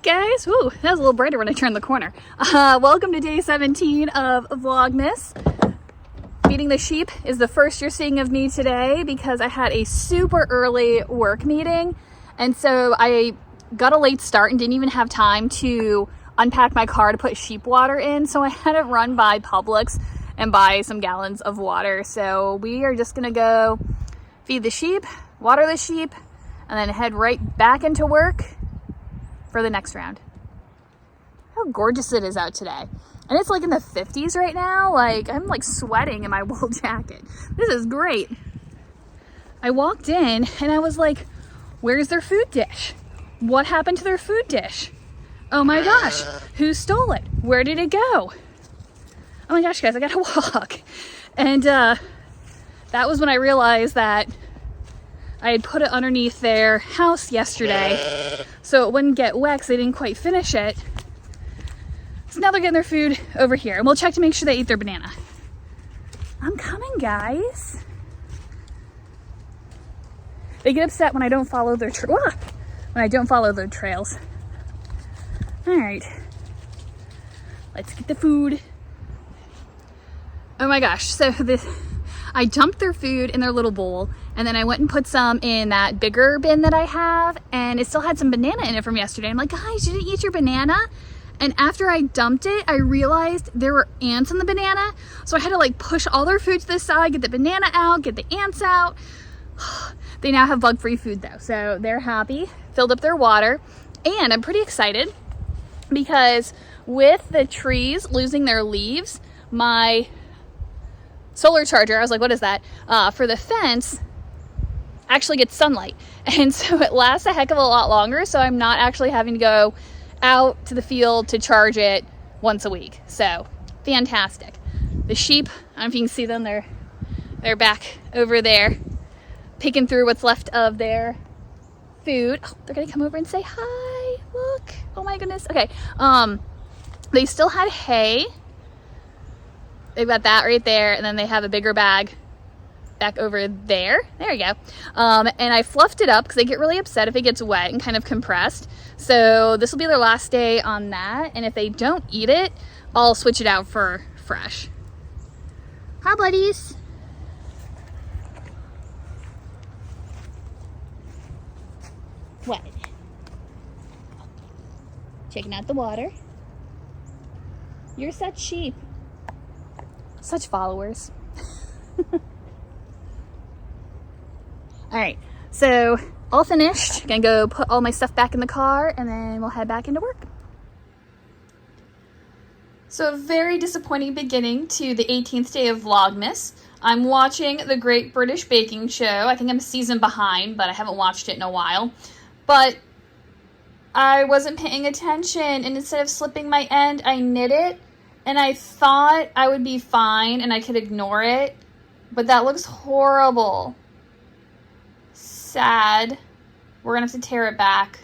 guys, woo, that was a little brighter when I turned the corner. Welcome to day 17 of Vlogmas. Feeding the sheep is the first you're seeing of me today because I had a super early work meeting, and so I got a late start and didn't even have time to unpack my car to put sheep water in, so I had to run by Publix and buy some gallons of water. So we are just gonna go feed the sheep, water the sheep, and then head right back into work for the next round. How gorgeous it is out today. And it's like in the 50s right now. Like, I'm like sweating in my wool jacket. This is great. I walked in and I was like, where's their food dish? What happened to their food dish? Oh my gosh, who stole it? Where did it go? Oh my gosh, guys, I gotta walk. And that was when I realized that I had put it underneath their house yesterday so it wouldn't get wet because they didn't quite finish it. So now they're getting their food over here, and we'll check to make sure they ate their banana. I'm coming, guys. They get upset when I don't follow their trails. All right, let's get the food. Oh my gosh, so I dumped their food in their little bowl, and then I went and put some in that bigger bin that I have, and it still had some banana in it from yesterday. I'm like, guys, you didn't eat your banana? And after I dumped it, I realized there were ants in the banana, so I had to like push all their food to the side, get the banana out, get the ants out. They now have bug-free food though, so they're happy, filled up their water, and I'm pretty excited because with the trees losing their leaves, my solar charger, I was like, what is that? For the fence, actually gets sunlight. And so it lasts a heck of a lot longer, so I'm not actually having to go out to the field to charge it once a week. So fantastic. The sheep, I don't know if you can see them, they're back over there picking through what's left of their food. Oh, they're gonna come over and say hi. Look. Oh my goodness. Okay. They still had hay. They've got that right there, and then they have a bigger bag back over there. There you go. And I fluffed it up because they get really upset if it gets wet and kind of compressed. So this will be their last day on that, and if they don't eat it, I'll switch it out for fresh. Hi, buddies. What? Checking out the water. You're such sheep. Such followers. All right, so all finished. Gonna go put all my stuff back in the car, and then we'll head back into work. So a very disappointing beginning to the 18th day of Vlogmas. I'm watching the Great British Baking Show. I think I'm a season behind, but I haven't watched it in a while. But I wasn't paying attention, and instead of slipping my end, I knit it. And I thought I would be fine and I could ignore it, but that looks horrible. Sad. We're gonna have to tear it back.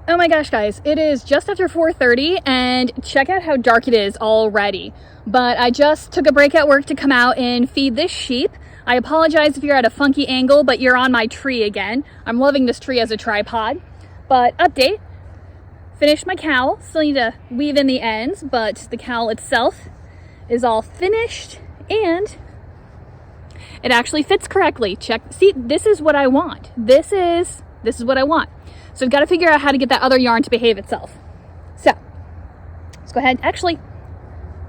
Oh my gosh, guys, it is just after 4:30 and check out how dark it is already. But I just took a break at work to come out and feed this sheep. I apologize if you're at a funky angle, but you're on my tree again. I'm loving this tree as a tripod. But update. Finished my cowl, still need to weave in the ends, but the cowl itself is all finished and it actually fits correctly. Check, see, this is what I want. This is what I want. So I've got to figure out how to get that other yarn to behave itself. So let's go ahead. Actually,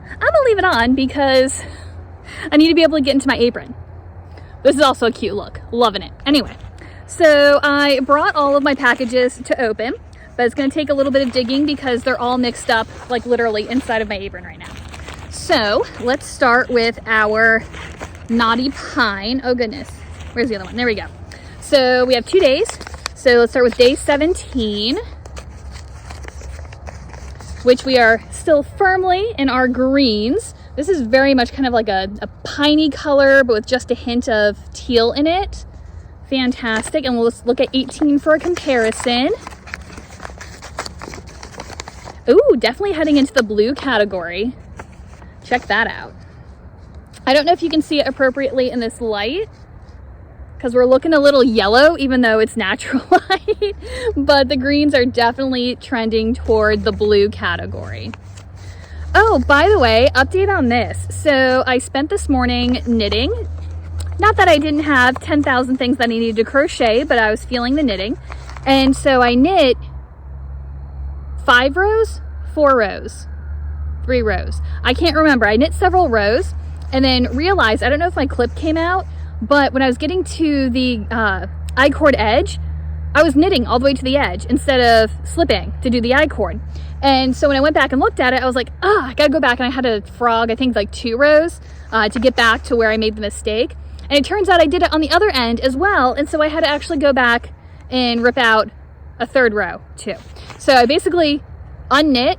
I'm gonna leave it on because I need to be able to get into my apron. This is also a cute look, loving it. Anyway, so I brought all of my packages to open. But it's going to take a little bit of digging because they're all mixed up, like literally inside of my apron right now. So let's start with our Naughty Pine. Oh goodness, where's the other one? There we go. So we have 2 days. So let's start with day 17, which we are still firmly in our greens. This is very much kind of like a piney color, but with just a hint of teal in it. Fantastic. And we'll just look at 18 for a comparison. Ooh, definitely heading into the blue category. Check that out. I don't know if you can see it appropriately in this light because we're looking a little yellow, even though it's natural light. But the greens are definitely trending toward the blue category. Oh, by the way, update on this. So I spent this morning knitting. Not that I didn't have 10,000 things that I needed to crochet, but I was feeling the knitting. And so I knit 5 rows, 4 rows, 3 rows. I can't remember. I knit several rows and then realized, I don't know if my clip came out, but when I was getting to the I-cord edge, I was knitting all the way to the edge instead of slipping to do the I-cord. And so when I went back and looked at it, I was like, I gotta go back, and I had to frog, I think, like 2 rows to get back to where I made the mistake. And it turns out I did it on the other end as well, and so I had to actually go back and rip out a 3rd row too. So I basically unknit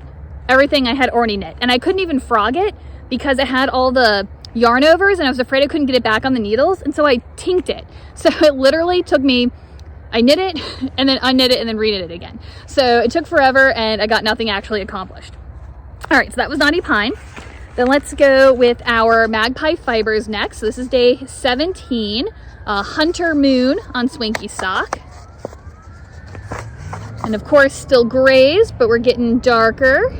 everything I had already knit, and I couldn't even frog it because it had all the yarn overs, and I was afraid I couldn't get it back on the needles, and so I tinked it. So it literally took me, I knit it and then unknit it and then reknit it again. So it took forever and I got nothing actually accomplished. All right, so that was Naughty Pine. Then let's go with our Magpie Fibers next. So this is day 17, Hunter Moon on Swinky Sock. And of course, still grays, but we're getting darker.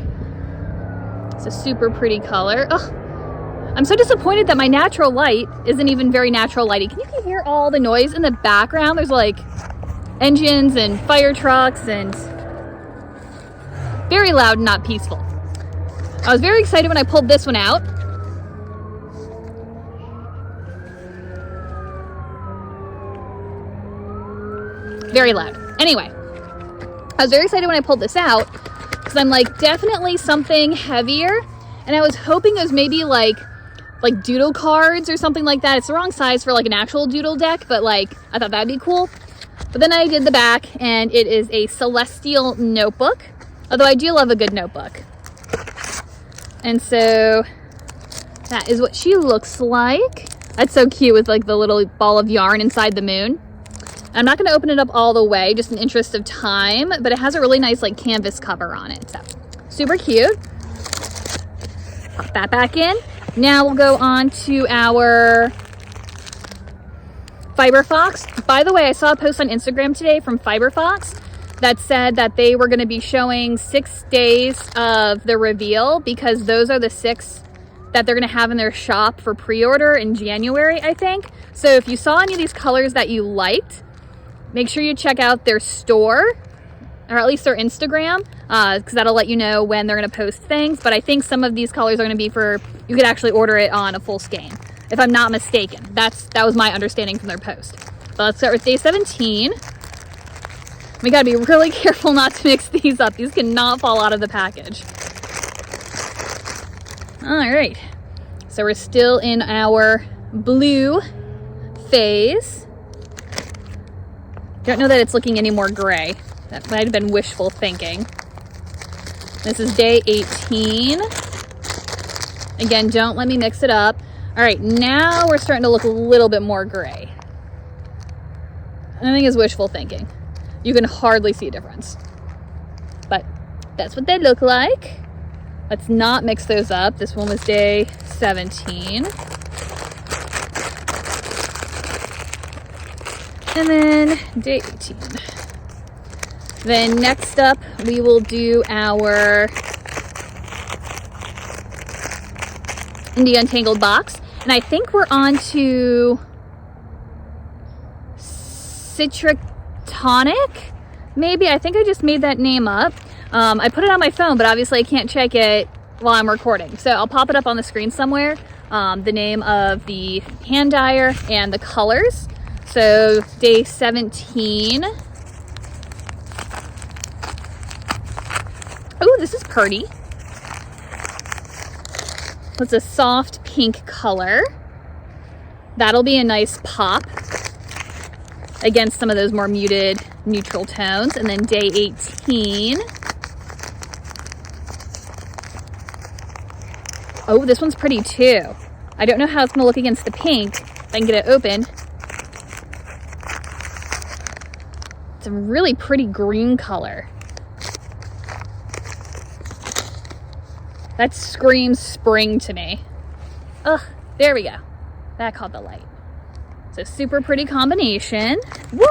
It's a super pretty color. Oh, I'm so disappointed that my natural light isn't even very natural lighting. Can you hear all the noise in the background? There's like engines and fire trucks and very loud and not peaceful. I was very excited when I pulled this one out. Very loud. Anyway, I was very excited when I pulled this out because I'm like, definitely something heavier. And I was hoping it was maybe like doodle cards or something like that. It's the wrong size for like an actual doodle deck, but like I thought that'd be cool. But then I did the back, and it is a Celestial notebook, although I do love a good notebook. And so that is what she looks like. That's so cute with like the little ball of yarn inside the moon. I'm not going to open it up all the way, just in interest of time, but it has a really nice like canvas cover on it. So super cute. Pop that back in. Now we'll go on to our Fiber Fox. By the way, I saw a post on Instagram today from Fiber Fox that said that they were going to be showing 6 days of the reveal because those are the 6 that they're going to have in their shop for pre-order in January, I think. So if you saw any of these colors that you liked, make sure you check out their store, or at least their Instagram, because that'll let you know when they're going to post things. But I think some of these colors are going to be for, you could actually order it on a full skein, if I'm not mistaken. That was my understanding from their post. But let's start with day 17. We gotta be really careful not to mix these up. These cannot fall out of the package. All right, so we're still in our blue phase. Don't know that it's looking any more gray. That might have been wishful thinking. This is day 18. Again, don't let me mix it up. All right, now we're starting to look a little bit more gray. I think it's wishful thinking. You can hardly see a difference, but that's what they look like. Let's not mix those up. This one was day 17. And then day 18. Then next up, we will do our Indie Untangled box. And I think we're on to Citric Tonic, maybe. I think I just made that name up. I put it on my phone, but obviously I can't check it while I'm recording. So I'll pop it up on the screen somewhere. The name of the hand dyer and the colors. So day 17. Oh, this is pretty. It's a soft pink color. That'll be a nice pop against some of those more muted neutral tones. And then day 18. Oh, this one's pretty too. I don't know how it's gonna look against the pink. If I can get it open. It's a really pretty green color. That screams spring to me. Ugh, there we go. That caught the light. So super pretty combination. Woo!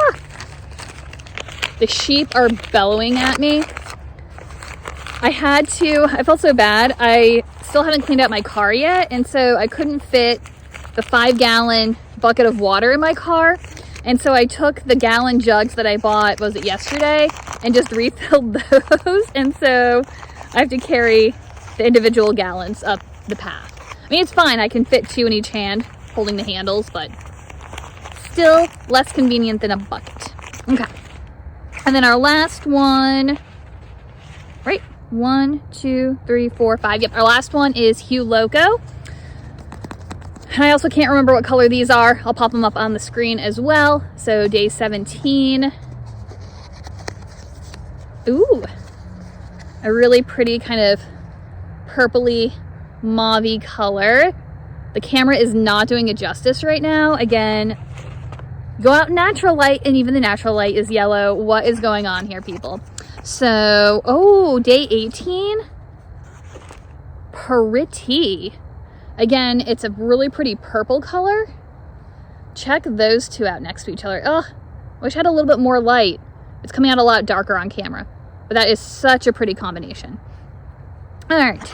The sheep are bellowing at me. I felt so bad. I still haven't cleaned out my car yet, and so I couldn't fit the 5-gallon bucket of water in my car. And so I took the gallon jugs that I bought, was it yesterday, and just refilled those. And so I have to carry the individual gallons up the path. I mean, it's fine. I can fit 2 in each hand, holding the handles, but still less convenient than a bucket. Okay. And then our last one, right? 1, 2, 3, 4, 5. Yep, our last one is Hue Loco. And I also can't remember what color these are. I'll pop them up on the screen as well. So day 17. Ooh, a really pretty kind of purpley mauve-y color. The camera is not doing it justice right now. Again, go out in natural light, and even the natural light is yellow. What is going on here, people? So, oh, day 18. Pretty. Again, it's a really pretty purple color. Check those two out next to each other. Ugh, I wish I had a little bit more light. It's coming out a lot darker on camera, but that is such a pretty combination. All right,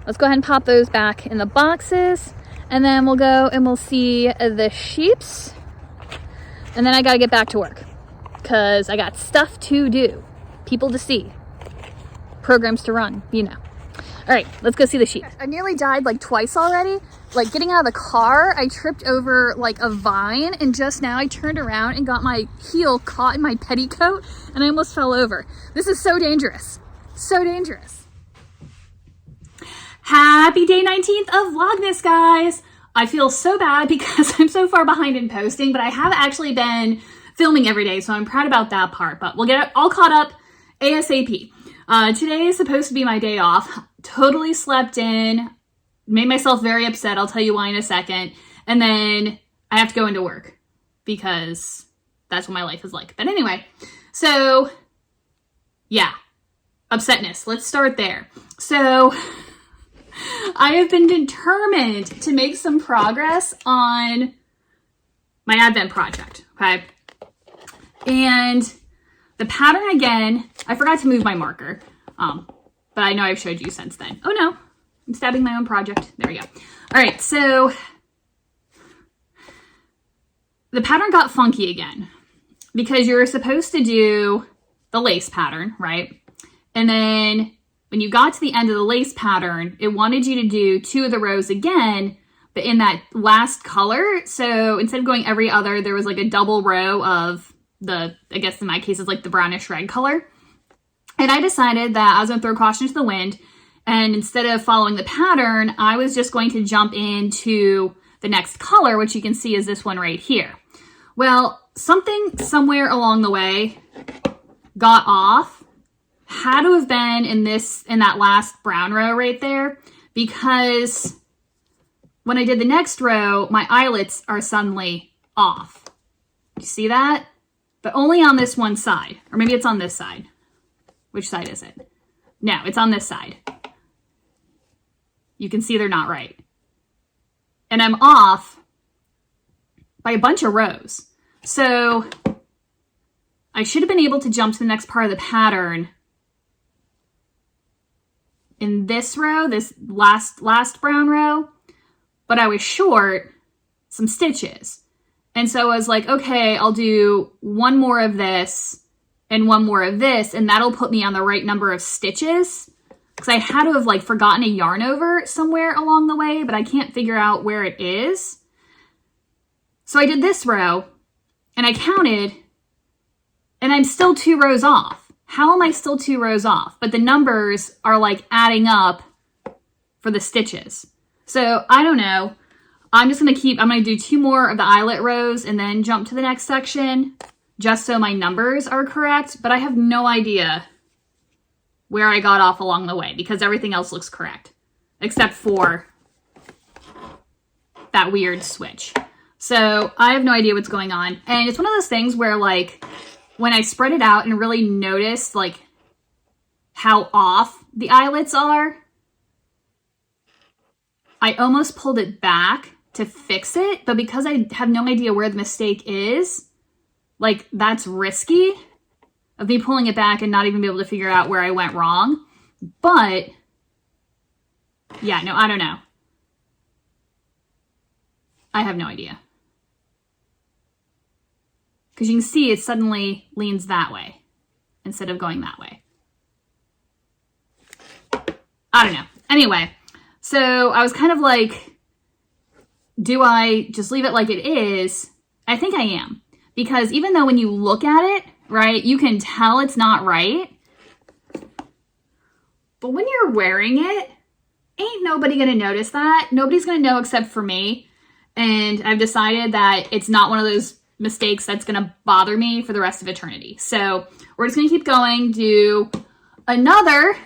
let's go ahead and pop those back in the boxes, and then we'll go and we'll see the sheeps, and then I gotta get back to work because I got stuff to do, people to see, programs to run, you know. All right, let's go see the sheep. I nearly died like twice already. Like getting out of the car, I tripped over like a vine, and just now I turned around and got my heel caught in my petticoat and I almost fell over. This is so dangerous. So dangerous. Happy day 19th of Vlogmas, guys. I feel so bad because I'm so far behind in posting, but I have actually been filming every day, so I'm proud about that part, but we'll get it all caught up ASAP. Today is supposed to be my day off. Totally slept in, made myself very upset. I'll tell you why in a second. And then I have to go into work because that's what my life is like. But anyway, so yeah, upsetness. Let's start there. So I have been determined to make some progress on my Advent project, okay? And the pattern, again, I forgot to move my marker. But I know I've showed you since then. Oh no, I'm stabbing my own project. There we go. All right, so the pattern got funky again because you're supposed to do the lace pattern, right? And then when you got to the end of the lace pattern, it wanted you to do 2 of the rows again, but in that last color. So instead of going every other, there was like a double row of the, I guess in my case, it's like the brownish red color. And I decided that I was going to throw caution to the wind, and instead of following the pattern, I was just going to jump into the next color, which you can see is this one right here. Well, something somewhere along the way got off, had to have been in that last brown row right there, because when I did the next row, my eyelets are suddenly off. You see that? But only on this one side, or maybe it's on this side. Which side is it? No, it's on this side. You can see they're not right. And I'm off by a bunch of rows. So I should have been able to jump to the next part of the pattern in this row, this last brown row, but I was short some stitches. And so I was like, okay, I'll do 1 more of this and 1 more of this, and that'll put me on the right number of stitches. Because I had to have like forgotten a yarn over somewhere along the way, but I can't figure out where it is. So I did this row, and I counted, and I'm still 2 rows off. How am I still 2 rows off? But the numbers are like adding up for the stitches. So I don't know. I'm going to do 2 more of the eyelet rows and then jump to the next section, just so my numbers are correct, but I have no idea where I got off along the way because everything else looks correct, except for that weird switch. So I have no idea what's going on. And it's one of those things where like, when I spread it out and really noticed like how off the eyelets are, I almost pulled it back to fix it, but because I have no idea where the mistake is, like, that's risky of me pulling it back and not even be able to figure out where I went wrong. But yeah, no, I don't know. I have no idea. Because you can see it suddenly leans that way instead of going that way. I don't know. Anyway, so I was kind of like, do I just leave it like it is? I think I am. Because even though when you look at it, right, you can tell it's not right. But when you're wearing it, ain't nobody gonna notice that. Nobody's gonna know except for me. And I've decided that it's not one of those mistakes that's gonna bother me for the rest of eternity. So we're just gonna keep going, do another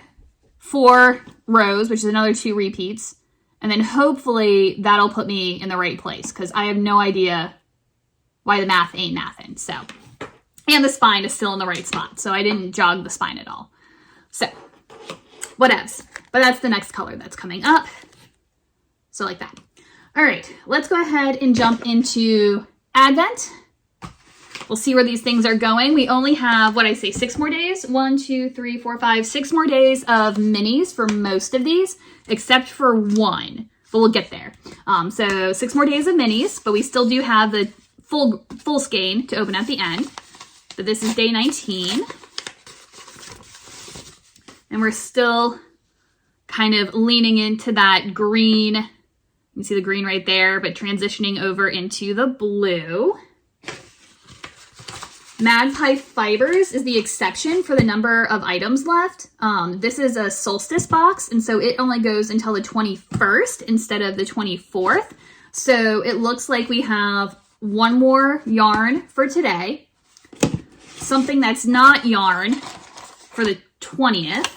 4 rows, which is another 2 repeats. And then hopefully that'll put me in the right place, because I have no idea why the math ain't mathin'. So, and the spine is still in the right spot. So I didn't jog the spine at all. So, whatevs. But that's the next color that's coming up. So like that. All right, let's go ahead and jump into Advent. We'll see where these things are going. We only have, 6 more days? 1, 2, 3, 4, 5, 6 more days of minis for most of these, except for one. But we'll get there. So 6 more days of minis, but we still do have the full skein to open at the end. But this is day 19. And we're still kind of leaning into that green. You can see the green right there, but transitioning over into the blue. Magpie Fibers is the exception for the number of items left. This is a solstice box, and so it only goes until the 21st instead of the 24th. So it looks like we have one more yarn for today. Something that's not yarn for the 20th.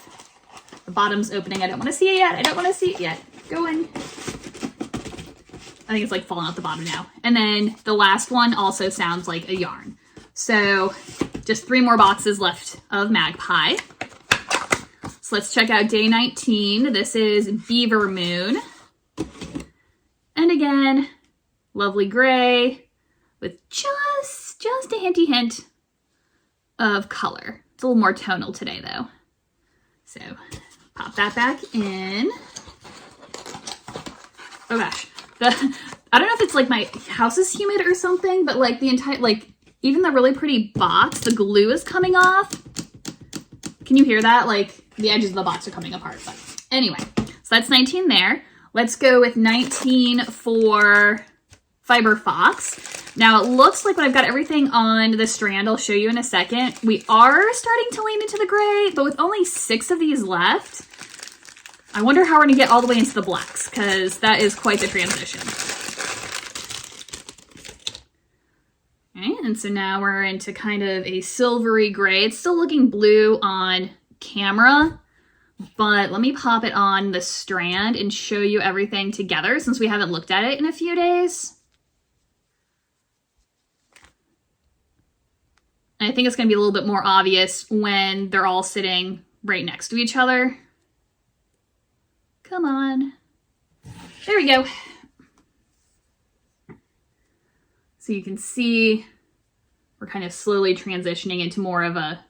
The bottom's opening. I don't want to see it yet. I don't want to see it yet. Going. I think it's like falling out the bottom now. And then the last one also sounds like a yarn. So just 3 more boxes left of Magpie. So let's check out day 19. This is Beaver Moon. And again, lovely gray with just a hint of color. It's a little more tonal today though. So pop that back in. Oh gosh. I don't know if it's like my house is humid or something, but like the entire, like even the really pretty box, the glue is coming off. Can you hear that? Like the edges of the box are coming apart. But anyway, so that's 19 there. Let's go with 19 for Fiber Fox. Now it looks like when I've got everything on the strand, I'll show you in a second, we are starting to lean into the gray, but with only 6 of these left, I wonder how we're gonna get all the way into the blacks, because that is quite the transition. Okay, and so now we're into kind of a silvery gray. It's still looking blue on camera, but let me pop it on the strand and show you everything together since we haven't looked at it in a few days. And I think it's going to be a little bit more obvious when they're all sitting right next to each other. Come on. There we go. So you can see we're kind of slowly transitioning into more of a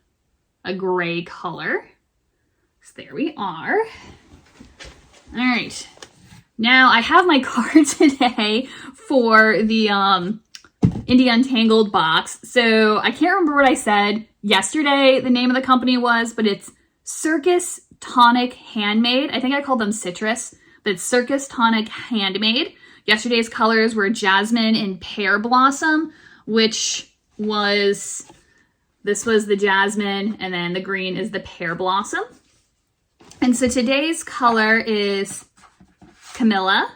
gray color. So there we are. All right. Now I have my card today for the Indie Untangled box. So I can't remember what I said yesterday the name of the company was, but it's Circus Tonic Handmade. I think I called them Citrus, but it's Circus Tonic Handmade. Yesterday's colors were Jasmine and Pear Blossom, which was, this was the Jasmine, and then the green is the Pear Blossom. And so today's color is Camilla.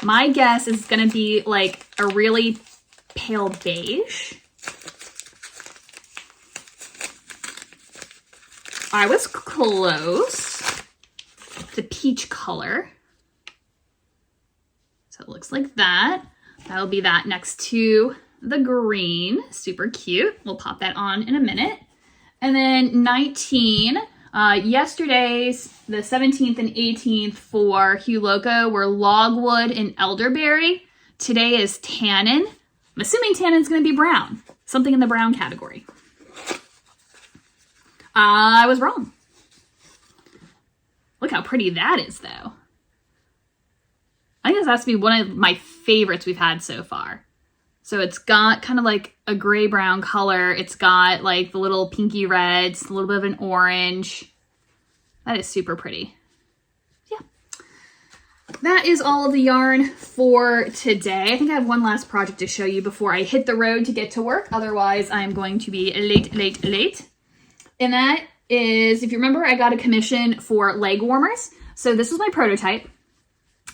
My guess is going to be like a really pale beige. I was close to peach color. So it looks like that. That'll be that next to the green. Super cute. We'll pop that on in a minute. And then 19, Yesterday's, the 17th and 18th for Hue Loco, were logwood and elderberry. Today is tannin. I'm assuming tannin's going to be brown. Something in the brown category. I was wrong. Look how pretty that is, though. I think this has to be one of my favorites we've had so far. So it's got kind of like a gray-brown color. It's got like the little pinky reds, a little bit of an orange. That is super pretty. Yeah. That is all of the yarn for today. I think I have one last project to show you before I hit the road to get to work. Otherwise, I'm going to be late. And that is, if you remember, I got a commission for leg warmers. So this was my prototype.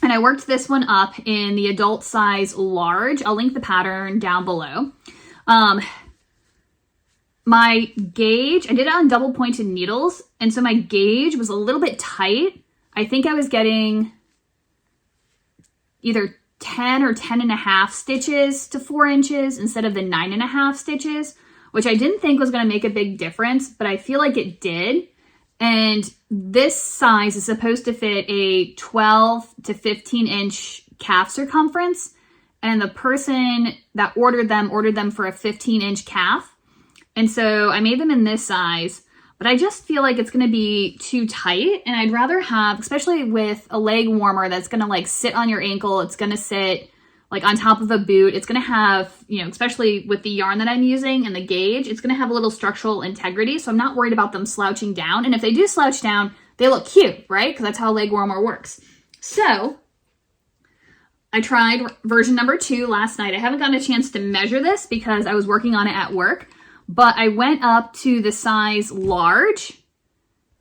And I worked this one up in the adult size large. I'll link the pattern down below. My gauge, I did it on double pointed needles. And so my gauge was a little bit tight. I think I was getting either 10 or 10.5 stitches to 4 inches instead of the 9.5 stitches, which I didn't think was going to make a big difference, but I feel like it did. And this size is supposed to fit a 12 to 15 inch calf circumference. And the person that ordered them for a 15 inch calf. And so I made them in this size, but I just feel like it's going to be too tight. And I'd rather have, especially with a leg warmer that's going to like sit on your ankle. It's going to sit like on top of a boot. It's going to have, you know, especially with the yarn that I'm using and the gauge, it's going to have a little structural integrity. So I'm not worried about them slouching down. And if they do slouch down, they look cute, right? Because that's how a leg warmer works. So I tried version number 2 last night. I haven't gotten a chance to measure this because I was working on it at work, but I went up to the size large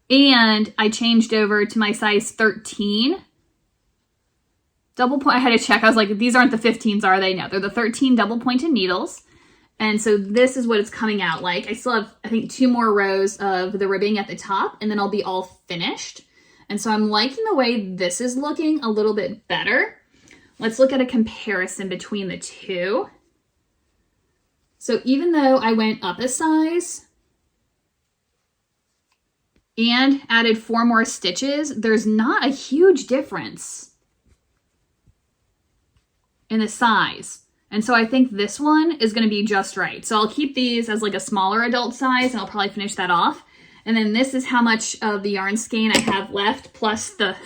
and I changed over to my size 13. Double point, I had to check. I was like, these aren't the 15s, are they? No, they're the 13 double pointed needles. And so this is what it's coming out like. I still have, I think, 2 more rows of the ribbing at the top, and then I'll be all finished. And so I'm liking the way this is looking a little bit better. Let's look at a comparison between the two. So even though I went up a size and added 4 more stitches, there's not a huge difference in the size. And so I think this one is going to be just right. So I'll keep these as like a smaller adult size and I'll probably finish that off. And then this is how much of the yarn skein I have left, plus the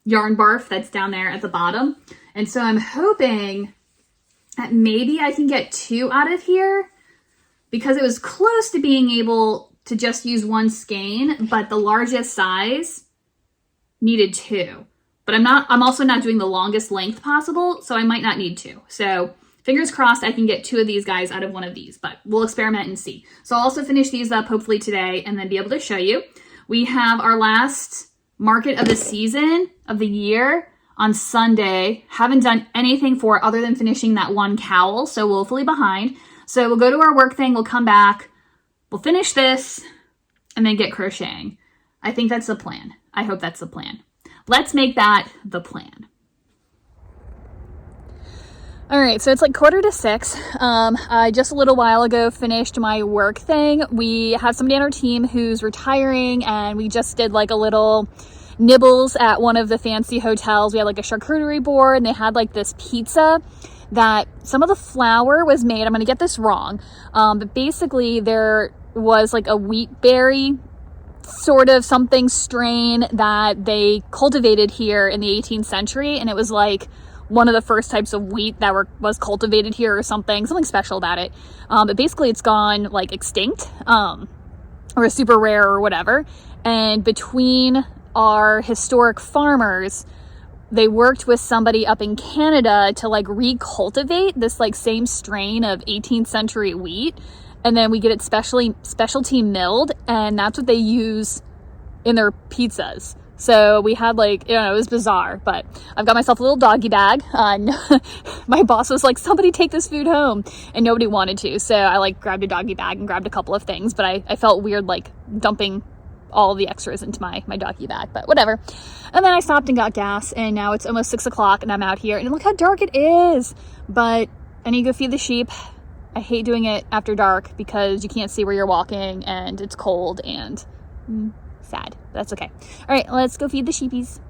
yarn barf that's down there at the bottom. And so I'm hoping that maybe I can get 2 out of here, because it was close to being able to just use 1 skein, but the largest size needed 2. But I'm also not doing the longest length possible, so I might not need 2. So fingers crossed I can get 2 of these guys out of one of these, but we'll experiment and see. So I'll also finish these up hopefully today and then be able to show you. We have our last market of the season, of the year, on Sunday. Haven't done anything for it other than finishing that 1 cowl, so woefully behind. So we'll go to our work thing, we'll come back, we'll finish this, and then get crocheting. I think that's the plan. I hope that's the plan. Let's make that the plan. All right, so it's like 5:45. I just a little while ago finished my work thing. We have somebody on our team who's retiring, and we just did like a little nibbles at one of the fancy hotels. We had like a charcuterie board, and they had like this pizza that some of the flour was made. I'm going to get this wrong, but basically there was like a wheat berry sort of something strain that they cultivated here in the 18th century, and it was like one of the first types of wheat that was cultivated here or something special about it. But basically it's gone like extinct, or super rare or whatever. And between our historic farmers, they worked with somebody up in Canada to like recultivate this like same strain of 18th century wheat. And then we get it specialty milled, and that's what they use in their pizzas. So we had like, you know, it was bizarre, but I've got myself a little doggy bag. My boss was like, somebody take this food home, and nobody wanted to. So I like grabbed a doggy bag and grabbed a couple of things, but I felt weird like dumping all of the extras into my doggy bag, but whatever. And then I stopped and got gas, and now it's almost 6 o'clock and I'm out here, and look how dark it is, but I need to go feed the sheep. I hate doing it after dark because you can't see where you're walking and it's cold, and Sad. That's okay. All right, let's go feed the sheepies.